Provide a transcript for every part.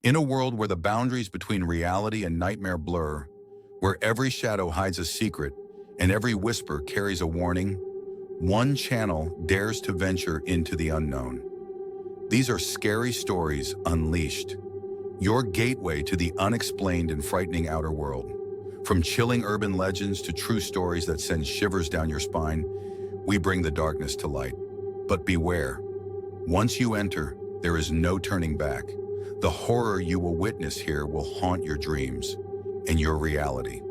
In a world where the boundaries between reality and nightmare blur, where every shadow hides a secret and every whisper carries a warning, one channel dares to venture into the unknown. These are Scary Stories Unleashed, your gateway to the unexplained and frightening outer world. From chilling urban legends to true stories that send shivers down your spine, we bring the darkness to light. But beware, once you enter, there is no turning back. The horror you will witness here will haunt your dreams and your reality.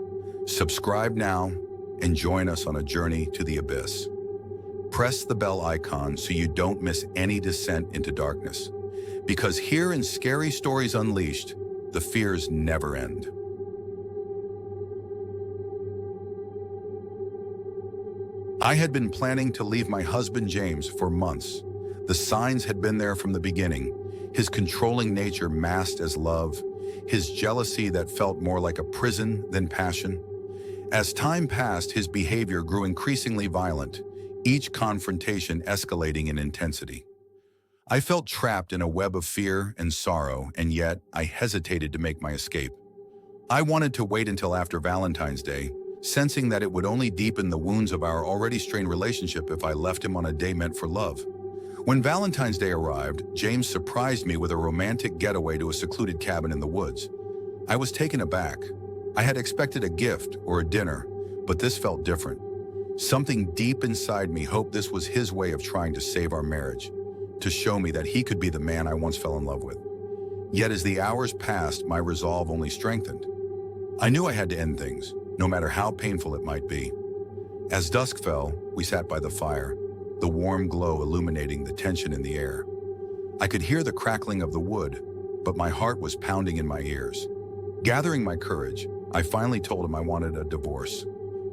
Subscribe now and join us on a journey to the abyss. Press the bell icon so you don't miss any descent into darkness. Because here in Scary Stories Unleashed, the fears never end. I had been planning to leave my husband James for months. The signs had been there from the beginning. His controlling nature masked as love, his jealousy that felt more like a prison than passion. As time passed, his behavior grew increasingly violent, each confrontation escalating in intensity. I felt trapped in a web of fear and sorrow, and yet I hesitated to make my escape. I wanted to wait until after Valentine's Day, sensing that it would only deepen the wounds of our already strained relationship if I left him on a day meant for love. When Valentine's Day arrived, James surprised me with a romantic getaway to a secluded cabin in the woods. I was taken aback. I had expected a gift or a dinner, but this felt different. Something deep inside me hoped this was his way of trying to save our marriage, to show me that he could be the man I once fell in love with. Yet as the hours passed, my resolve only strengthened. I knew I had to end things, no matter how painful it might be. As dusk fell, we sat by the fire, the warm glow illuminating the tension in the air. I could hear the crackling of the wood, but my heart was pounding in my ears. Gathering my courage, I finally told him I wanted a divorce.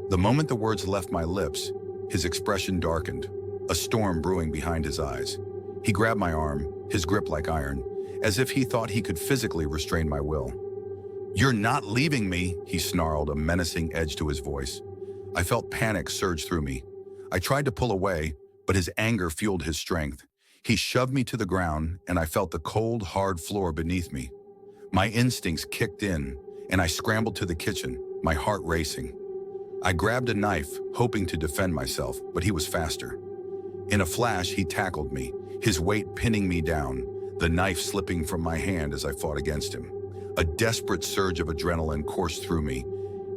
The moment the words left my lips, his expression darkened, a storm brewing behind his eyes. He grabbed my arm, his grip like iron, as if he thought he could physically restrain my will. "You're not leaving me," he snarled, a menacing edge to his voice. I felt panic surge through me. I tried to pull away, but his anger fueled his strength. He shoved me to the ground, and I felt the cold, hard floor beneath me. My instincts kicked in, and I scrambled to the kitchen, my heart racing. I grabbed a knife, hoping to defend myself, but he was faster. In a flash, he tackled me, his weight pinning me down, the knife slipping from my hand as I fought against him. A desperate surge of adrenaline coursed through me,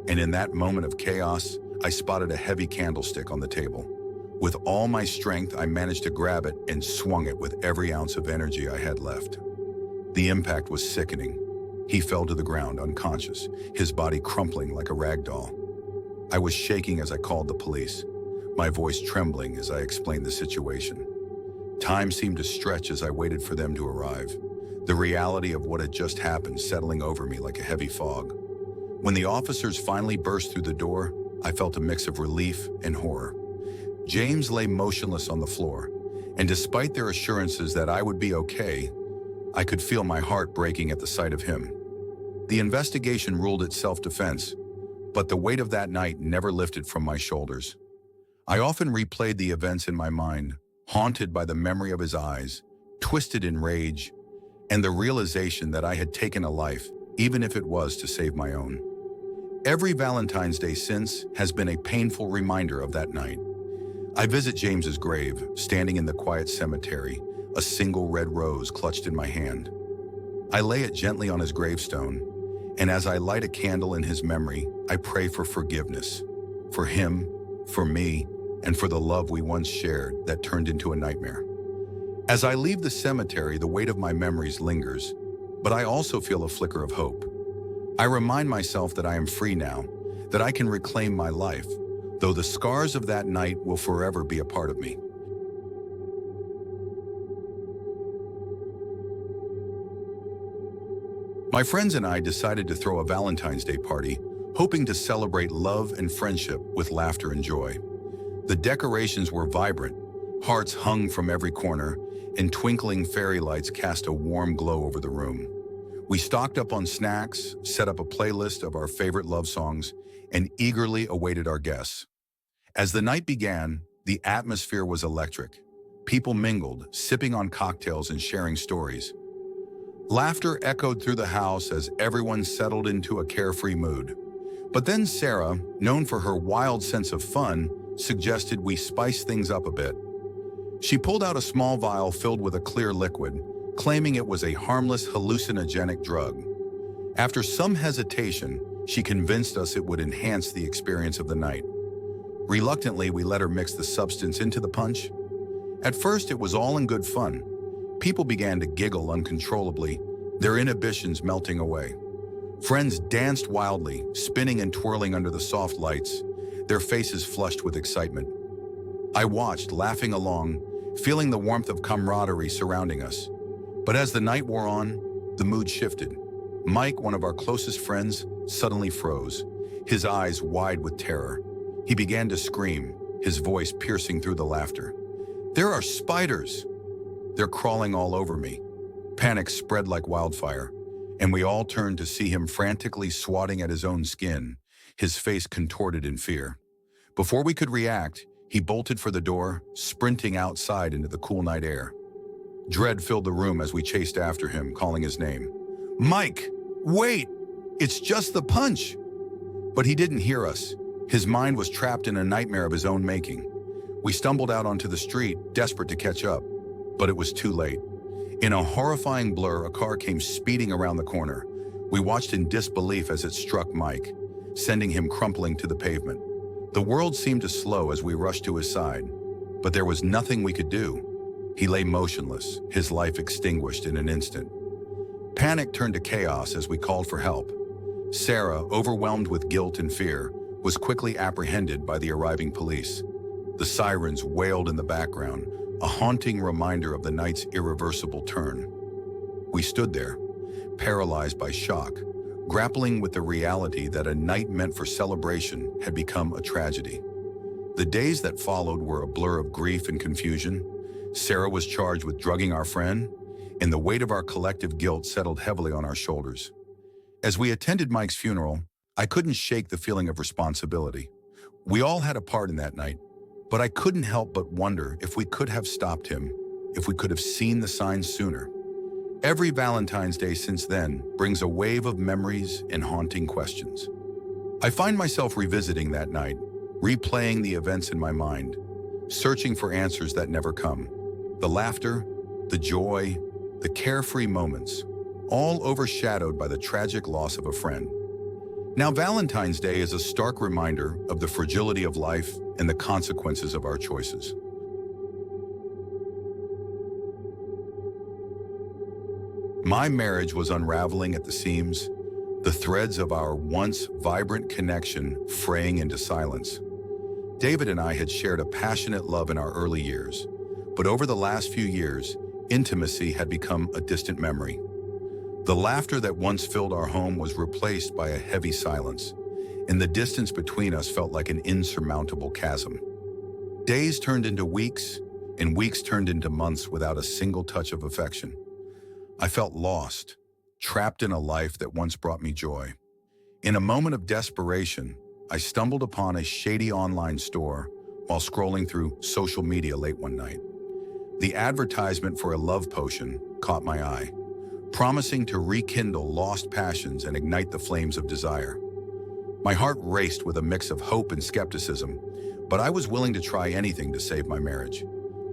and in that moment of chaos, I spotted a heavy candlestick on the table. With all my strength, I managed to grab it and swung it with every ounce of energy I had left. The impact was sickening. He fell to the ground, unconscious, his body crumpling like a rag doll. I was shaking as I called the police, my voice trembling as I explained the situation. Time seemed to stretch as I waited for them to arrive, the reality of what had just happened settling over me like a heavy fog. When the officers finally burst through the door, I felt a mix of relief and horror. James lay motionless on the floor, and despite their assurances that I would be okay, I could feel my heart breaking at the sight of him. The investigation ruled it self-defense, but the weight of that night never lifted from my shoulders. I often replayed the events in my mind, haunted by the memory of his eyes, twisted in rage, and the realization that I had taken a life, even if it was to save my own. Every Valentine's Day since has been a painful reminder of that night. I visit James's grave, standing in the quiet cemetery, a single red rose clutched in my hand. I lay it gently on his gravestone, and as I light a candle in his memory, I pray for forgiveness. For him, for me, and for the love we once shared that turned into a nightmare. As I leave the cemetery, the weight of my memories lingers, but I also feel a flicker of hope. I remind myself that I am free now, that I can reclaim my life, though the scars of that night will forever be a part of me. My friends and I decided to throw a Valentine's Day party, hoping to celebrate love and friendship with laughter and joy. The decorations were vibrant, hearts hung from every corner, and twinkling fairy lights cast a warm glow over the room. We stocked up on snacks, set up a playlist of our favorite love songs, and eagerly awaited our guests. As the night began, the atmosphere was electric. People mingled, sipping on cocktails and sharing stories. Laughter echoed through the house as everyone settled into a carefree mood. But then Sarah, known for her wild sense of fun, suggested we spice things up a bit. She pulled out a small vial filled with a clear liquid, claiming it was a harmless hallucinogenic drug. After some hesitation, she convinced us it would enhance the experience of the night. Reluctantly, we let her mix the substance into the punch. At first, it was all in good fun. People began to giggle uncontrollably, their inhibitions melting away. Friends danced wildly, spinning and twirling under the soft lights, their faces flushed with excitement. I watched, laughing along, feeling the warmth of camaraderie surrounding us. But as the night wore on, the mood shifted. Mike, one of our closest friends, suddenly froze, his eyes wide with terror. He began to scream, his voice piercing through the laughter. "There are spiders! They're crawling all over me." Panic spread like wildfire, and we all turned to see him frantically swatting at his own skin, his face contorted in fear. Before we could react, he bolted for the door, sprinting outside into the cool night air. Dread filled the room as we chased after him, calling his name. "Mike, wait! It's just the punch!" But he didn't hear us. His mind was trapped in a nightmare of his own making. We stumbled out onto the street, desperate to catch up, but it was too late. In a horrifying blur, a car came speeding around the corner. We watched in disbelief as it struck Mike, sending him crumpling to the pavement. The world seemed to slow as we rushed to his side, but there was nothing we could do. He lay motionless, his life extinguished in an instant. Panic turned to chaos as we called for help. Sarah, overwhelmed with guilt and fear, was quickly apprehended by the arriving police. The sirens wailed in the background, a haunting reminder of the night's irreversible turn. We stood there, paralyzed by shock, grappling with the reality that a night meant for celebration had become a tragedy. The days that followed were a blur of grief and confusion. Sarah was charged with drugging our friend, and the weight of our collective guilt settled heavily on our shoulders. As we attended Mike's funeral, I couldn't shake the feeling of responsibility. We all had a part in that night, but I couldn't help but wonder if we could have stopped him, if we could have seen the signs sooner. Every Valentine's Day since then brings a wave of memories and haunting questions. I find myself revisiting that night, replaying the events in my mind, searching for answers that never come. The laughter, the joy, the carefree moments, all overshadowed by the tragic loss of a friend. Now, Valentine's Day is a stark reminder of the fragility of life and the consequences of our choices. My marriage was unraveling at the seams, the threads of our once vibrant connection fraying into silence. David and I had shared a passionate love in our early years, but over the last few years, intimacy had become a distant memory. The laughter that once filled our home was replaced by a heavy silence, and the distance between us felt like an insurmountable chasm. Days turned into weeks, and weeks turned into months without a single touch of affection. I felt lost, trapped in a life that once brought me joy. In a moment of desperation, I stumbled upon a shady online store while scrolling through social media late one night. The advertisement for a love potion caught my eye, promising to rekindle lost passions and ignite the flames of desire. My heart raced with a mix of hope and skepticism, but I was willing to try anything to save my marriage.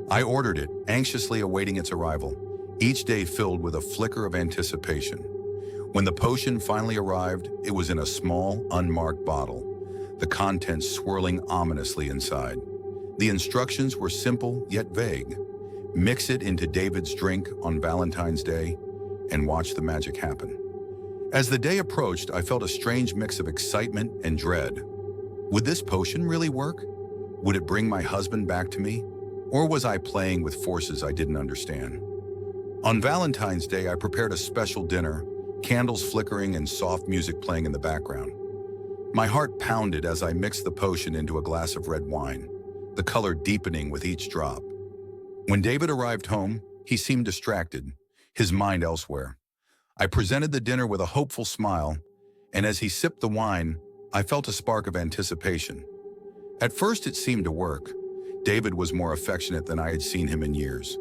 I ordered it, anxiously awaiting its arrival, each day filled with a flicker of anticipation. When the potion finally arrived, it was in a small, unmarked bottle, the contents swirling ominously inside. The instructions were simple yet vague. Mix it into David's drink on Valentine's Day and watch the magic happen. As the day approached, I felt a strange mix of excitement and dread. Would this potion really work? Would it bring my husband back to me? Or was I playing with forces I didn't understand? On Valentine's Day, I prepared a special dinner, candles flickering and soft music playing in the background. My heart pounded as I mixed the potion into a glass of red wine, the color deepening with each drop. When David arrived home, he seemed distracted, his mind elsewhere. I presented the dinner with a hopeful smile, and as he sipped the wine, I felt a spark of anticipation. At first, it seemed to work. David was more affectionate than I had seen him in years.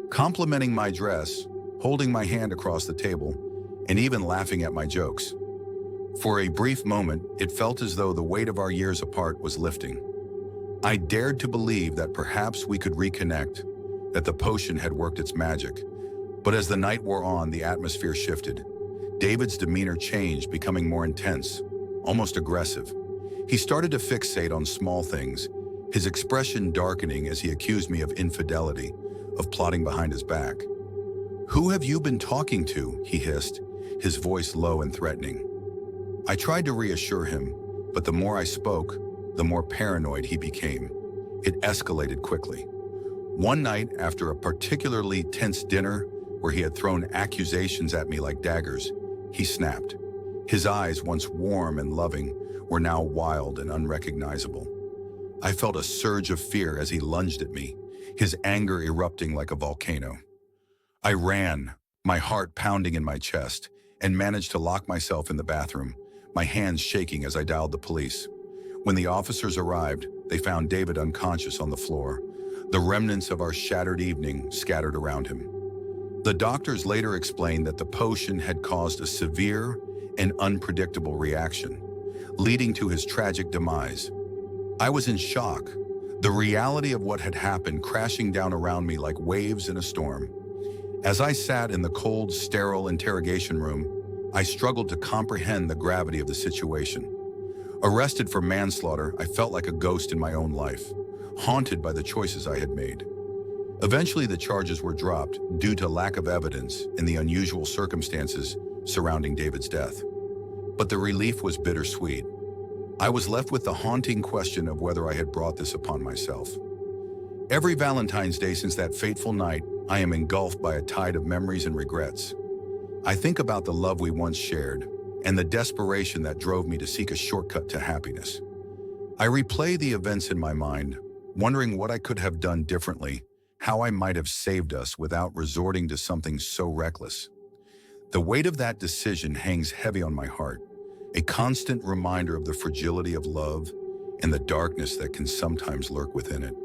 Complimenting my dress, holding my hand across the table, and even laughing at my jokes. For a brief moment, it felt as though the weight of our years apart was lifting. I dared to believe that perhaps we could reconnect, that the potion had worked its magic. But as the night wore on, the atmosphere shifted. David's demeanor changed, becoming more intense, almost aggressive. He started to fixate on small things, his expression darkening as he accused me of infidelity, of plotting behind his back. "Who have you been talking to?" he hissed, his voice low and threatening. I tried to reassure him, but the more I spoke, the more paranoid he became. It escalated quickly. One night, after a particularly tense dinner where he had thrown accusations at me like daggers, he snapped. His eyes, once warm and loving, were now wild and unrecognizable. I felt a surge of fear as he lunged at me, his anger erupting like a volcano. I ran, my heart pounding in my chest, and managed to lock myself in the bathroom, my hands shaking as I dialed the police. When the officers arrived, they found David unconscious on the floor, the remnants of our shattered evening scattered around him. The doctors later explained that the potion had caused a severe and unpredictable reaction, leading to his tragic demise. I was in shock, the reality of what had happened crashing down around me like waves in a storm. As I sat in the cold, sterile interrogation room, I struggled to comprehend the gravity of the situation. Arrested for manslaughter, I felt like a ghost in my own life, haunted by the choices I had made. Eventually, the charges were dropped due to lack of evidence and the unusual circumstances surrounding David's death. But the relief was bittersweet. I was left with the haunting question of whether I had brought this upon myself. Every Valentine's Day since that fateful night, I am engulfed by a tide of memories and regrets. I think about the love we once shared and the desperation that drove me to seek a shortcut to happiness. I replay the events in my mind, wondering what I could have done differently, how I might have saved us without resorting to something so reckless. The weight of that decision hangs heavy on my heart, a constant reminder of the fragility of love and the darkness that can sometimes lurk within it.